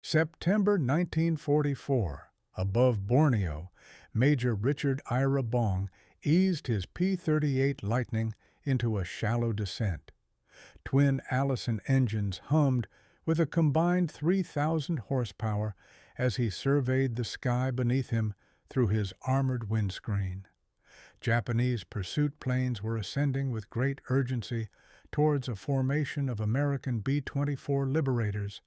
September 1944, above Borneo, Major Richard Ira Bong eased his P-38 Lightning into a shallow descent. Twin Allison engines hummed with a combined 3,000 horsepower as he surveyed the sky beneath him through his armored windscreen. Japanese pursuit planes were ascending with great urgency towards a formation of American B-24 Liberators,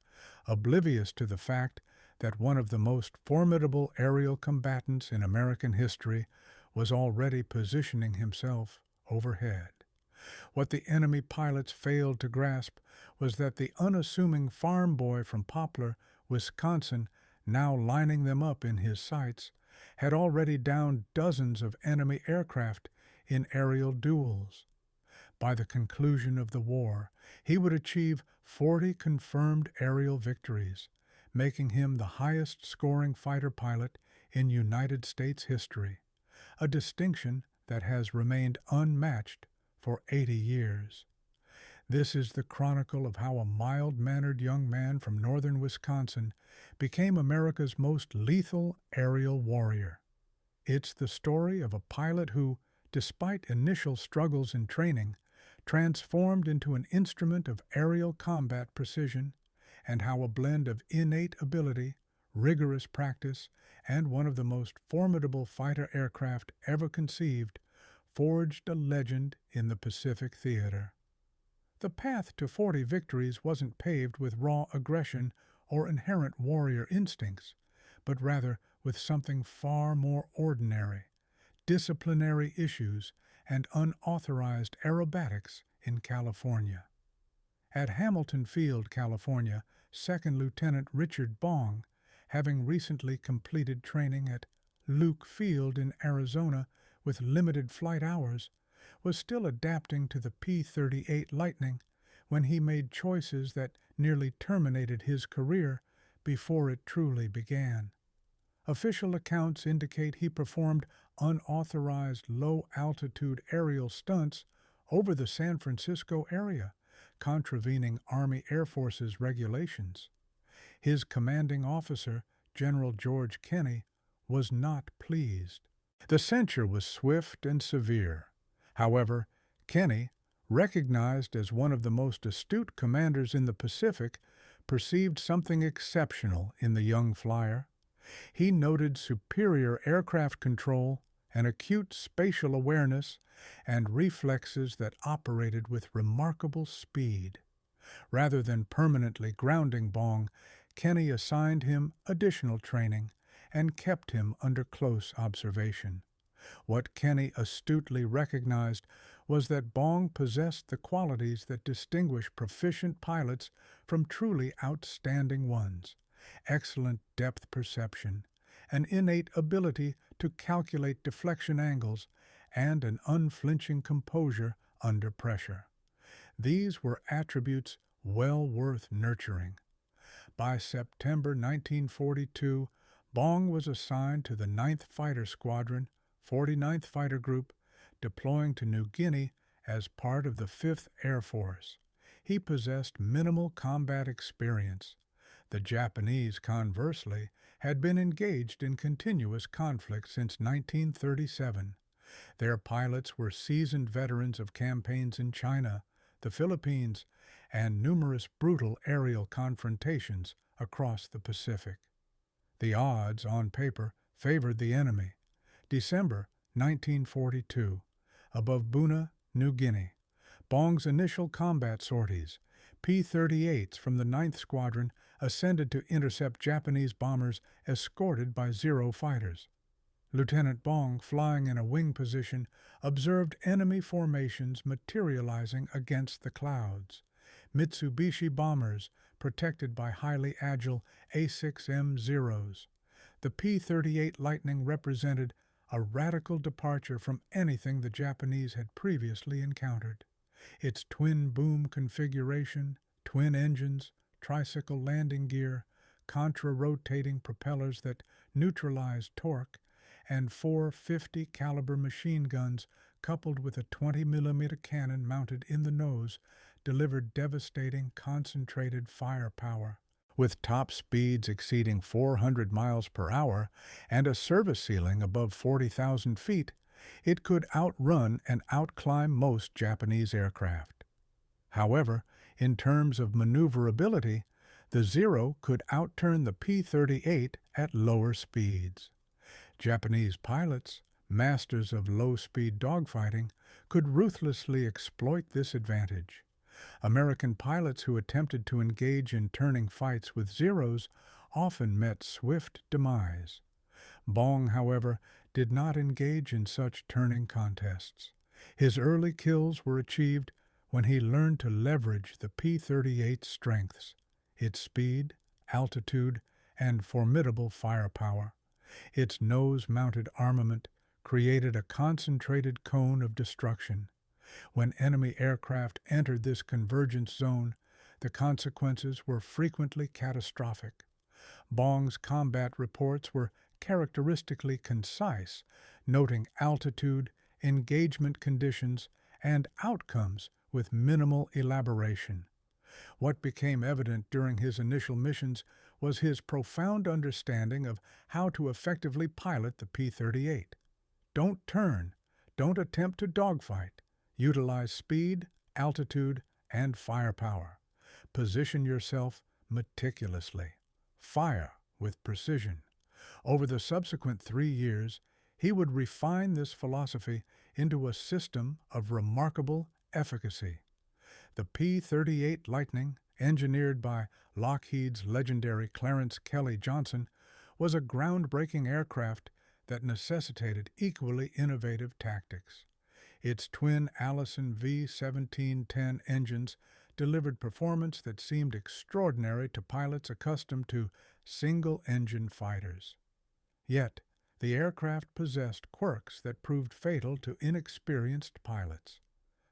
oblivious to the fact that one of the most formidable aerial combatants in American history was already positioning himself overhead. What the enemy pilots failed to grasp was that the unassuming farm boy from Poplar, Wisconsin, now lining them up in his sights, had already downed dozens of enemy aircraft in aerial duels. By the conclusion of the war, he would achieve 40 confirmed aerial victories, making him the highest-scoring fighter pilot in United States history, a distinction that has remained unmatched for 80 years. This is the chronicle of how a mild-mannered young man from northern Wisconsin became America's most lethal aerial warrior. It's the story of a pilot who, despite initial struggles in training, transformed into an instrument of aerial combat precision, and how a blend of innate ability, rigorous practice, and one of the most formidable fighter aircraft ever conceived forged a legend in the Pacific theater. The path to 40 victories wasn't paved with raw aggression or inherent warrior instincts, but rather with something far more ordinary: disciplinary issues and unauthorized aerobatics in California. At Hamilton Field, California, Second Lieutenant Richard Bong, having recently completed training at Luke Field in Arizona with limited flight hours, was still adapting to the P-38 Lightning when he made choices that nearly terminated his career before it truly began. Official accounts indicate he performed unauthorized low-altitude aerial stunts over the San Francisco area, contravening Army Air Force's regulations. His commanding officer, General George Kenney, was not pleased. The censure was swift and severe. However, Kenney, recognized as one of the most astute commanders in the Pacific, perceived something exceptional in the young flyer. He noted superior aircraft control, an acute spatial awareness, and reflexes that operated with remarkable speed. Rather than permanently grounding Bong, Kenney assigned him additional training and kept him under close observation. What Kenney astutely recognized was that Bong possessed the qualities that distinguish proficient pilots from truly outstanding ones: excellent depth perception, an innate ability to calculate deflection angles, and an unflinching composure under pressure. These were attributes well worth nurturing. By September 1942, Bong was assigned to the 9th Fighter Squadron, 49th Fighter Group, deploying to New Guinea as part of the 5th Air Force. He possessed minimal combat experience. The Japanese, conversely, had been engaged in continuous conflict since 1937. Their pilots were seasoned veterans of campaigns in China, the Philippines, and numerous brutal aerial confrontations across the Pacific. The odds, on paper, favored the enemy. December 1942, above Buna, New Guinea. Bong's initial combat sorties, P-38s from the 9th Squadron, ascended to intercept Japanese bombers escorted by Zero fighters. Lieutenant Bong, flying in a wing position, observed enemy formations materializing against the clouds. Mitsubishi bombers, protected by highly agile A-6M-Zeros. The P-38 Lightning represented a radical departure from anything the Japanese had previously encountered. Its twin-boom configuration, twin engines, tricycle landing gear, contra-rotating propellers that neutralized torque, and 450 caliber machine guns coupled with a 20mm cannon mounted in the nose delivered devastating concentrated firepower. With top speeds exceeding 400 miles per hour and a service ceiling above 40,000 feet, it could outrun and outclimb most Japanese aircraft. However, in terms of maneuverability, the Zero could outturn the P-38 at lower speeds. Japanese pilots, masters of low-speed dogfighting, could ruthlessly exploit this advantage. American pilots who attempted to engage in turning fights with Zeros often met swift demise. Bong, however, did not engage in such turning contests. His early kills were achieved when he learned to leverage the P-38's strengths, its speed, altitude, and formidable firepower. Its nose-mounted armament created a concentrated cone of destruction. When enemy aircraft entered this convergence zone, the consequences were frequently catastrophic. Bong's combat reports were characteristically concise, noting altitude, engagement conditions, and outcomes with minimal elaboration. What became evident during his initial missions was his profound understanding of how to effectively pilot the P-38. Don't turn, don't attempt to dogfight. Utilize speed, altitude, and firepower. Position yourself meticulously. Fire with precision. Over the subsequent 3 years, he would refine this philosophy into a system of remarkable efficacy. The P-38 Lightning, engineered by Lockheed's legendary Clarence Kelly Johnson, was a groundbreaking aircraft that necessitated equally innovative tactics. Its twin Allison V-1710 engines delivered performance that seemed extraordinary to pilots accustomed to single-engine fighters. Yet, the aircraft possessed quirks that proved fatal to inexperienced pilots.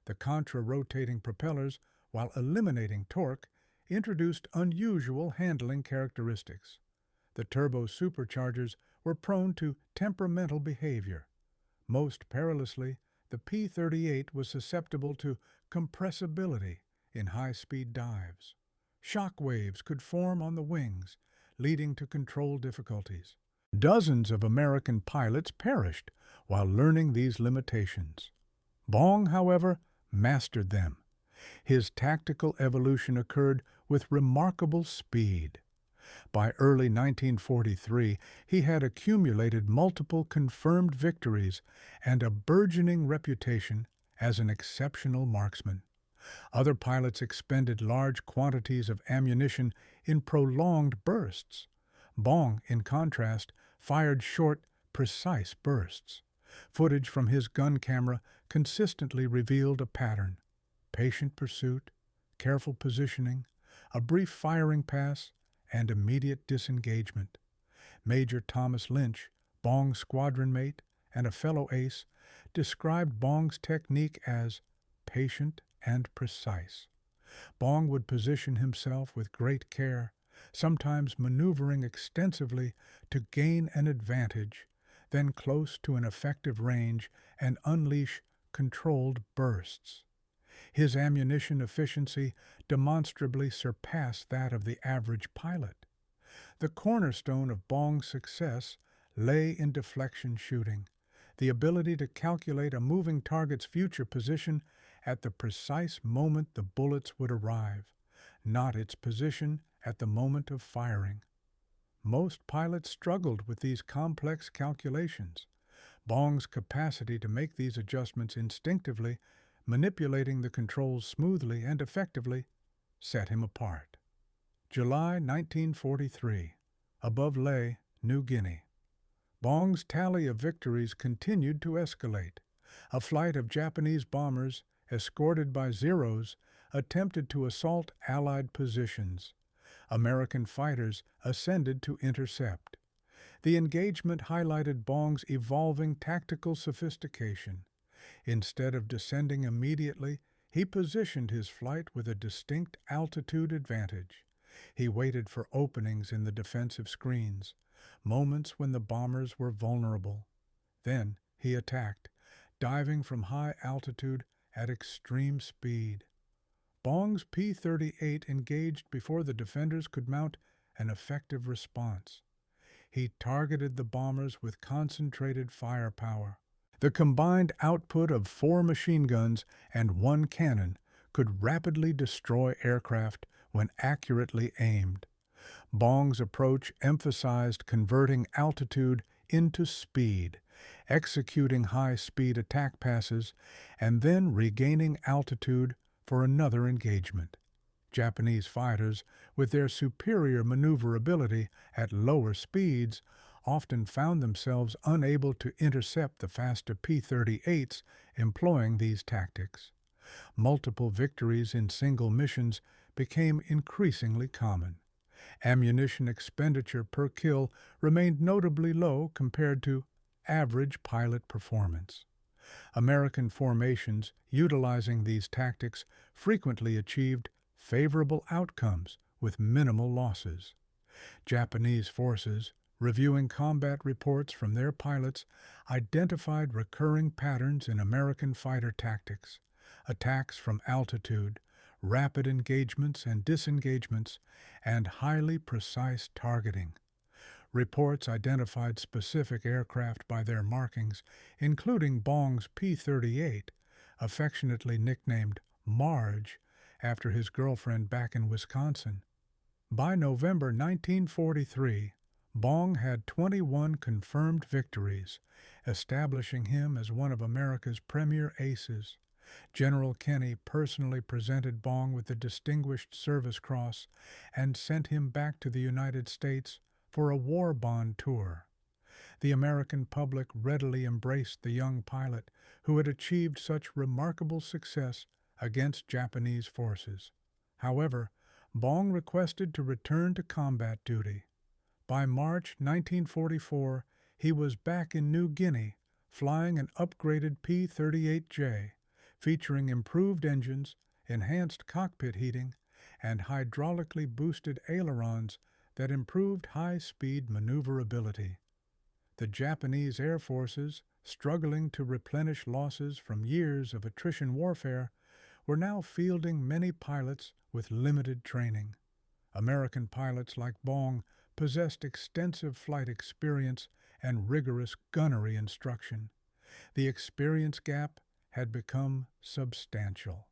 The contra-rotating propellers, while eliminating torque, introduced unusual handling characteristics. The turbo superchargers were prone to temperamental behavior. Most perilously, the P-38 was susceptible to compressibility in high-speed dives. Shock waves could form on the wings, leading to control difficulties. Dozens of American pilots perished while learning these limitations. Bong, however, mastered them. His tactical evolution occurred with remarkable speed. By early 1943, he had accumulated multiple confirmed victories and a burgeoning reputation as an exceptional marksman. Other pilots expended large quantities of ammunition in prolonged bursts. Bong, in contrast, fired short, precise bursts. Footage from his gun camera consistently revealed a pattern: patient pursuit, careful positioning, a brief firing pass, and immediate disengagement. Major Thomas Lynch, Bong's squadron mate and a fellow ace, described Bong's technique as patient and precise. Bong would position himself with great care, sometimes maneuvering extensively to gain an advantage, then close to an effective range and unleash controlled bursts. His ammunition efficiency demonstrably surpassed that of the average pilot. The cornerstone of Bong's success lay in deflection shooting, the ability to calculate a moving target's future position at the precise moment the bullets would arrive, not its position at the moment of firing. Most pilots struggled with these complex calculations. Bong's capacity to make these adjustments instinctively, manipulating the controls smoothly and effectively, set him apart. July 1943, above Lae, New Guinea. Bong's tally of victories continued to escalate. A flight of Japanese bombers, escorted by Zeros, attempted to assault Allied positions. American fighters ascended to intercept. The engagement highlighted Bong's evolving tactical sophistication. Instead of descending immediately, he positioned his flight with a distinct altitude advantage. He waited for openings in the defensive screens, moments when the bombers were vulnerable. Then he attacked, diving from high altitude at extreme speed. Bong's P-38 engaged before the defenders could mount an effective response. He targeted the bombers with concentrated firepower. The combined output of 4 machine guns and 1 cannon could rapidly destroy aircraft when accurately aimed. Bong's approach emphasized converting altitude into speed, executing high-speed attack passes, and then regaining altitude for another engagement. Japanese fighters, with their superior maneuverability at lower speeds, often found themselves unable to intercept the faster P-38s employing these tactics. Multiple victories in single missions became increasingly common. Ammunition expenditure per kill remained notably low compared to average pilot performance. American formations utilizing these tactics frequently achieved favorable outcomes with minimal losses. Japanese forces, reviewing combat reports from their pilots, identified recurring patterns in American fighter tactics: attacks from altitude, rapid engagements and disengagements, and highly precise targeting. Reports identified specific aircraft by their markings, including Bong's P-38, affectionately nicknamed Marge after his girlfriend back in Wisconsin. By November 1943, Bong had 21 confirmed victories, establishing him as one of America's premier aces. General Kenney personally presented Bong with the Distinguished Service Cross and sent him back to the United States for a war bond tour. The American public readily embraced the young pilot who had achieved such remarkable success against Japanese forces. However, Bong requested to return to combat duty. By March 1944, he was back in New Guinea, flying an upgraded P-38J, featuring improved engines, enhanced cockpit heating, and hydraulically boosted ailerons that improved high-speed maneuverability. The Japanese air forces, struggling to replenish losses from years of attrition warfare, were now fielding many pilots with limited training. American pilots like Bong possessed extensive flight experience and rigorous gunnery instruction. The experience gap had become substantial.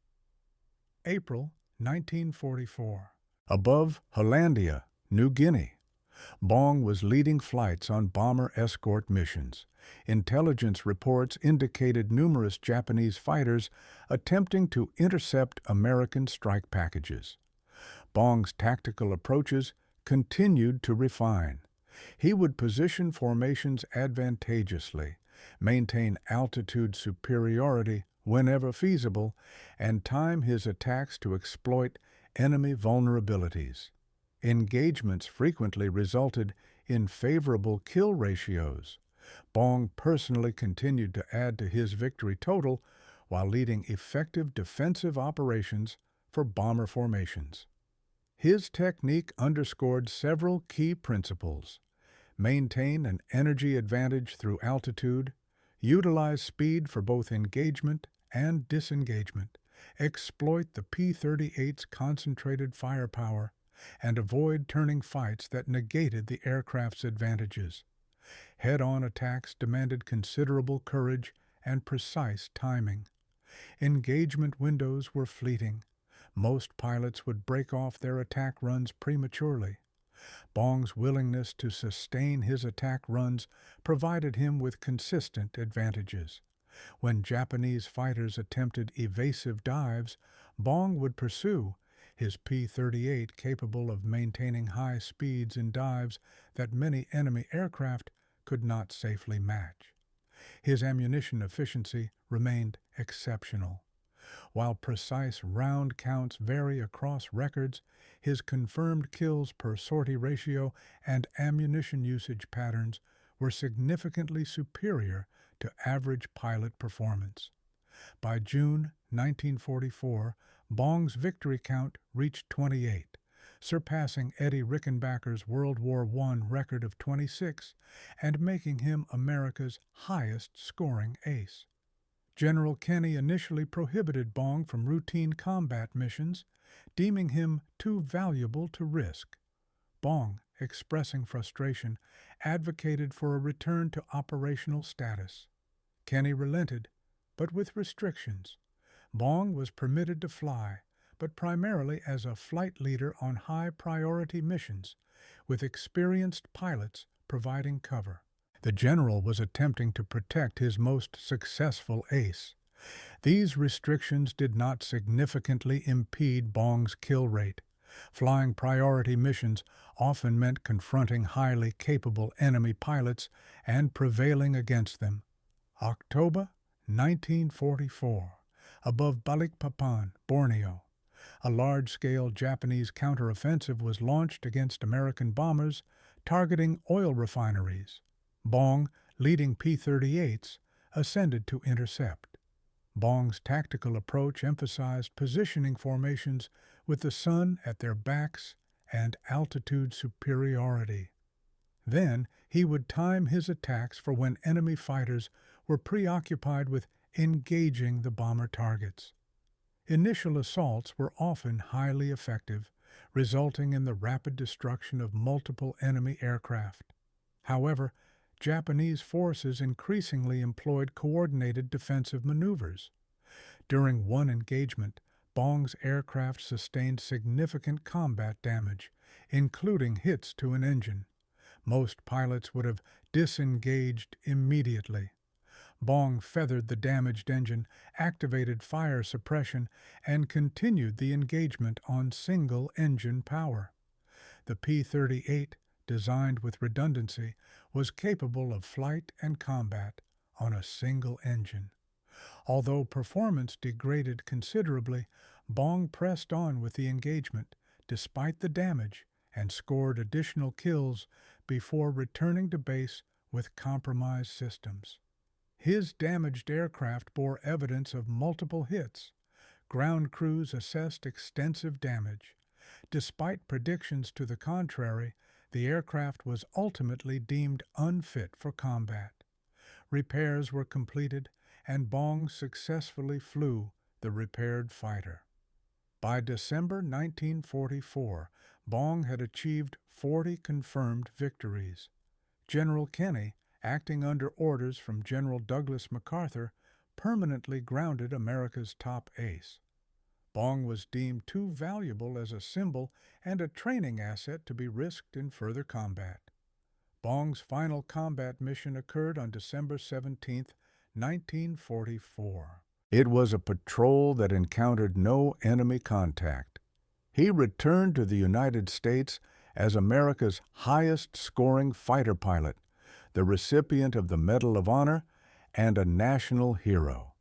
April 1944. Above Hollandia, New Guinea, Bong was leading flights on bomber escort missions. Intelligence reports indicated numerous Japanese fighters attempting to intercept American strike packages. Bong's tactical approaches continued to refine. He would position formations advantageously, maintain altitude superiority whenever feasible, and time his attacks to exploit enemy vulnerabilities. Engagements frequently resulted in favorable kill ratios. Bong personally continued to add to his victory total while leading effective defensive operations for bomber formations. His technique underscored several key principles: maintain an energy advantage through altitude, utilize speed for both engagement and disengagement, exploit the P-38's concentrated firepower, and avoid turning fights that negated the aircraft's advantages. Head-on attacks demanded considerable courage and precise timing. Engagement windows were fleeting. Most pilots would break off their attack runs prematurely. Bong's willingness to sustain his attack runs provided him with consistent advantages. When Japanese fighters attempted evasive dives, Bong would pursue, his P-38 capable of maintaining high speeds in dives that many enemy aircraft could not safely match. His ammunition efficiency remained exceptional. While precise round counts vary across records, his confirmed kills per sortie ratio and ammunition usage patterns were significantly superior to average pilot performance. By June 1944, Bong's victory count reached 28, surpassing Eddie Rickenbacker's World War I record of 26 and making him America's highest-scoring ace. General Kenney initially prohibited Bong from routine combat missions, deeming him too valuable to risk. Bong, expressing frustration, advocated for a return to operational status. Kenny relented, but with restrictions. Bong was permitted to fly, but primarily as a flight leader on high-priority missions, with experienced pilots providing cover. The general was attempting to protect his most successful ace. These restrictions did not significantly impede Bong's kill rate. Flying priority missions often meant confronting highly capable enemy pilots and prevailing against them. October 1944, above Balikpapan, Borneo, a large-scale Japanese counteroffensive was launched against American bombers targeting oil refineries. Bong, leading P-38s, ascended to intercept. Bong's tactical approach emphasized positioning formations with the sun at their backs and altitude superiority. Then he would time his attacks for when enemy fighters were preoccupied with engaging the bomber targets. Initial assaults were often highly effective, resulting in the rapid destruction of multiple enemy aircraft. However, Japanese forces increasingly employed coordinated defensive maneuvers. During one engagement, Bong's aircraft sustained significant combat damage, including hits to an engine. Most pilots would have disengaged immediately. Bong feathered the damaged engine, activated fire suppression, and continued the engagement on single-engine power. The P-38, designed with redundancy, was capable of flight and combat on a single engine. Although performance degraded considerably, Bong pressed on with the engagement, despite the damage, and scored additional kills before returning to base with compromised systems. His damaged aircraft bore evidence of multiple hits. Ground crews assessed extensive damage. Despite predictions to the contrary, the aircraft was ultimately deemed unfit for combat. Repairs were completed, and Bong successfully flew the repaired fighter. By December 1944, Bong had achieved 40 confirmed victories. General Kenny, acting under orders from General Douglas MacArthur, permanently grounded America's top ace. Bong was deemed too valuable as a symbol and a training asset to be risked in further combat. Bong's final combat mission occurred on December 17, 1944. It was a patrol that encountered no enemy contact. He returned to the United States as America's highest-scoring fighter pilot, the recipient of the Medal of Honor, and a national hero.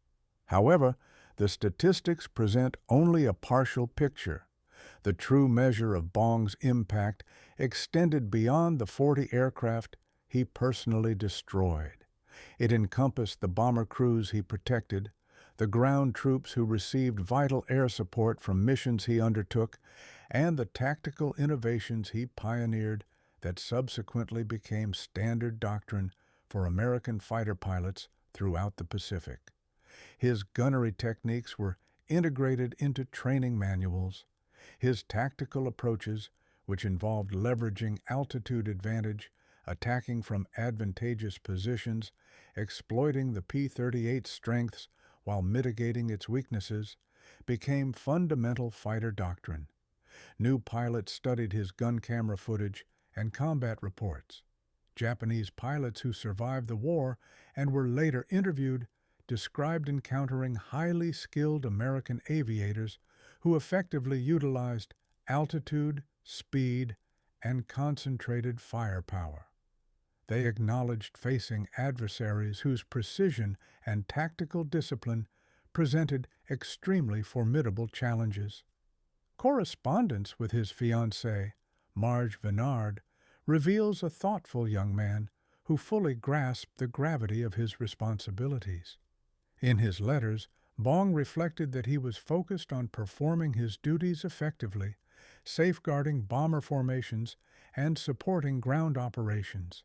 However, the statistics present only a partial picture. The true measure of Bong's impact extended beyond the 40 aircraft he personally destroyed. It encompassed the bomber crews he protected, the ground troops who received vital air support from missions he undertook, and the tactical innovations he pioneered that subsequently became standard doctrine for American fighter pilots throughout the Pacific. His gunnery techniques were integrated into training manuals. His tactical approaches, which involved leveraging altitude advantage, attacking from advantageous positions, exploiting the P-38's strengths while mitigating its weaknesses, became fundamental fighter doctrine. New pilots studied his gun camera footage and combat reports. Japanese pilots who survived the war and were later interviewed described encountering highly skilled American aviators who effectively utilized altitude, speed, and concentrated firepower. They acknowledged facing adversaries whose precision and tactical discipline presented extremely formidable challenges. Correspondence with his fiancée, Marge Venard, reveals a thoughtful young man who fully grasped the gravity of his responsibilities. In his letters, Bong reflected that he was focused on performing his duties effectively, safeguarding bomber formations, and supporting ground operations.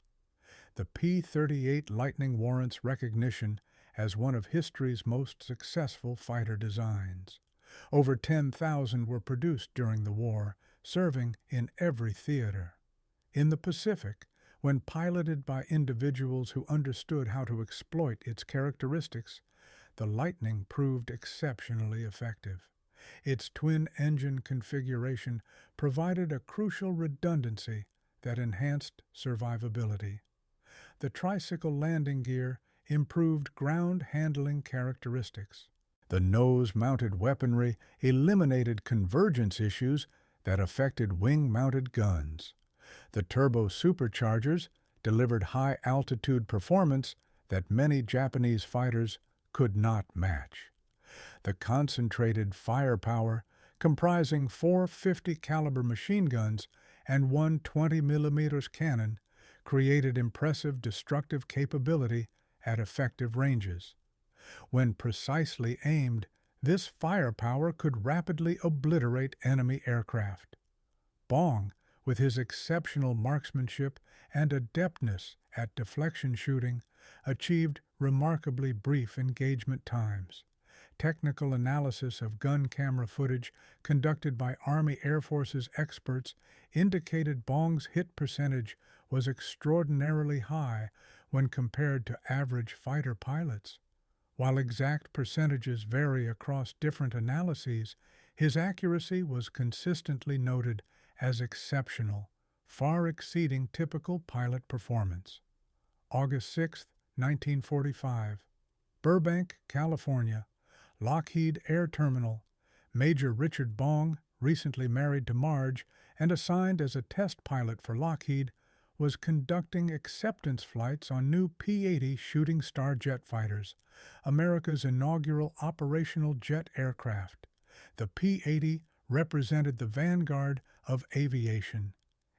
The P-38 Lightning warrants recognition as one of history's most successful fighter designs. Over 10,000 were produced during the war, serving in every theater. In the Pacific, when piloted by individuals who understood how to exploit its characteristics, the Lightning proved exceptionally effective. Its twin-engine configuration provided a crucial redundancy that enhanced survivability. The tricycle landing gear improved ground handling characteristics. The nose-mounted weaponry eliminated convergence issues that affected wing-mounted guns. The turbo superchargers delivered high-altitude performance that many Japanese fighters could not match. The concentrated firepower, comprising four 50 caliber machine guns and one 20 mm cannon, created impressive destructive capability at effective ranges. When precisely aimed, this firepower could rapidly obliterate enemy aircraft. Bong, with his exceptional marksmanship and adeptness at deflection shooting, achieved remarkably brief engagement times. Technical analysis of gun camera footage conducted by Army Air Force's experts indicated Bong's hit percentage was extraordinarily high when compared to average fighter pilots. While exact percentages vary across different analyses, his accuracy was consistently noted as exceptional, far exceeding typical pilot performance. August 6, 1945. Burbank, California. Lockheed Air Terminal. Major Richard Bong, recently married to Marge and assigned as a test pilot for Lockheed, was conducting acceptance flights on new P-80 Shooting Star jet fighters, America's inaugural operational jet aircraft. The P-80 represented the vanguard of aviation.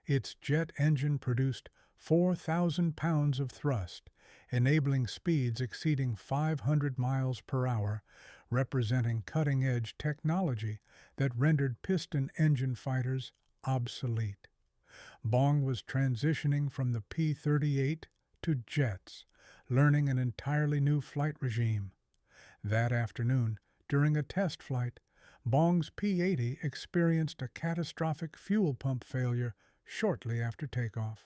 Its jet engine produced 4,000 pounds of thrust, enabling speeds exceeding 500 miles per hour, representing cutting-edge technology that rendered piston engine fighters obsolete. Bong was transitioning from the P-38 to jets, learning an entirely new flight regime. That afternoon, during a test flight, Bong's P-80 experienced a catastrophic fuel pump failure shortly after takeoff.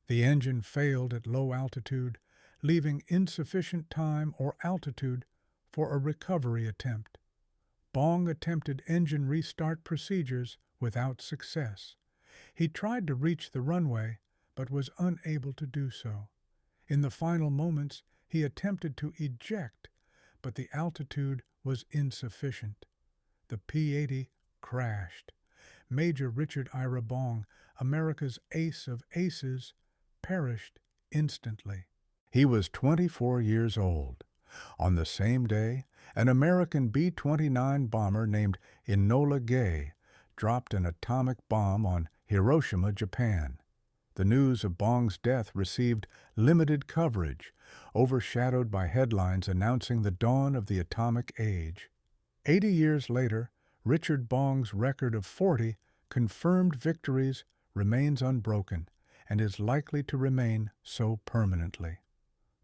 The engine failed at low altitude, leaving insufficient time or altitude for a recovery attempt. Bong attempted engine restart procedures without success. He tried to reach the runway, but was unable to do so. In the final moments, he attempted to eject, but the altitude was insufficient. The P-80 crashed. Major Richard Ira Bong, America's ace of aces, perished instantly. He was 24 years old. On the same day, an American B-29 bomber named Enola Gay dropped an atomic bomb on Hiroshima, Japan. The news of Bong's death received limited coverage, overshadowed by headlines announcing the dawn of the atomic age. 80 years later, Richard Bong's record of 40 confirmed victories remains unbroken and is likely to remain so permanently.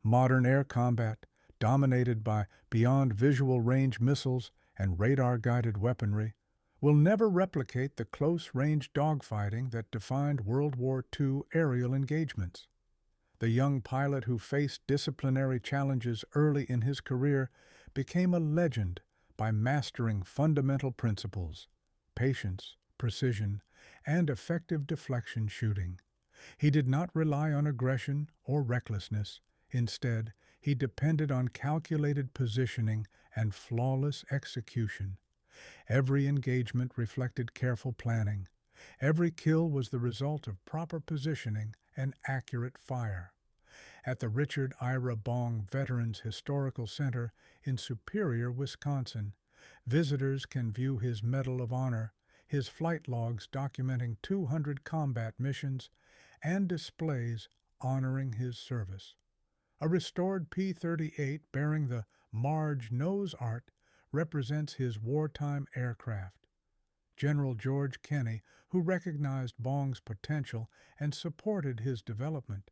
Modern air combat, dominated by beyond visual range missiles and radar-guided weaponry, will never replicate the close-range dogfighting that defined World War II aerial engagements. The young pilot who faced disciplinary challenges early in his career became a legend by mastering fundamental principles: patience, precision, and effective deflection shooting. He did not rely on aggression or recklessness. Instead, he depended on calculated positioning and flawless execution. Every engagement reflected careful planning. Every kill was the result of proper positioning and accurate fire. At the Richard Ira Bong Veterans Historical Center in Superior, Wisconsin, visitors can view his Medal of Honor, his flight logs documenting 200 combat missions, and displays honoring his service. A restored P-38 bearing the Marge nose art represents his wartime aircraft. General George Kenney, who recognized Bong's potential and supported his development,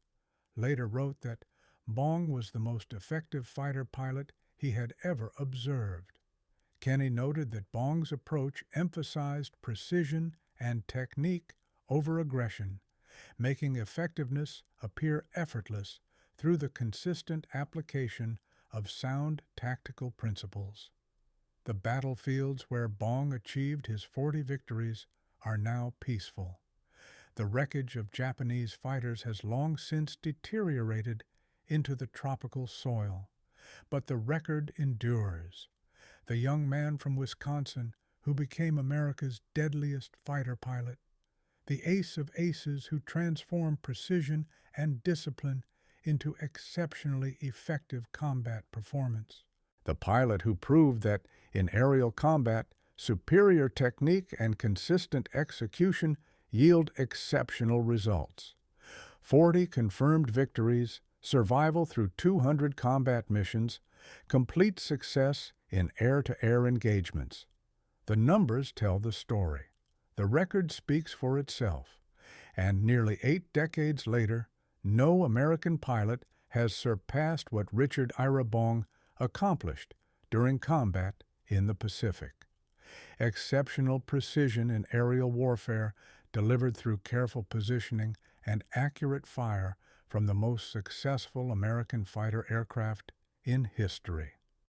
later wrote that Bong was the most effective fighter pilot he had ever observed. Kenney noted that Bong's approach emphasized precision and technique over aggression, making effectiveness appear effortless through the consistent application of sound tactical principles. The battlefields where Bong achieved his 40 victories are now peaceful. The wreckage of Japanese fighters has long since deteriorated into the tropical soil, but the record endures. The young man from Wisconsin who became America's deadliest fighter pilot, the ace of aces who transformed precision and discipline into exceptionally effective combat performance. The pilot who proved that in aerial combat, superior technique and consistent execution yield exceptional results. 40 confirmed victories, survival through 200 combat missions, complete success in air-to-air engagements. The numbers tell the story. The record speaks for itself, and nearly 8 decades later, no American pilot has surpassed what Richard Ira Bong accomplished during combat in the Pacific. Exceptional precision in aerial warfare delivered through careful positioning and accurate fire from the most successful American fighter aircraft in history.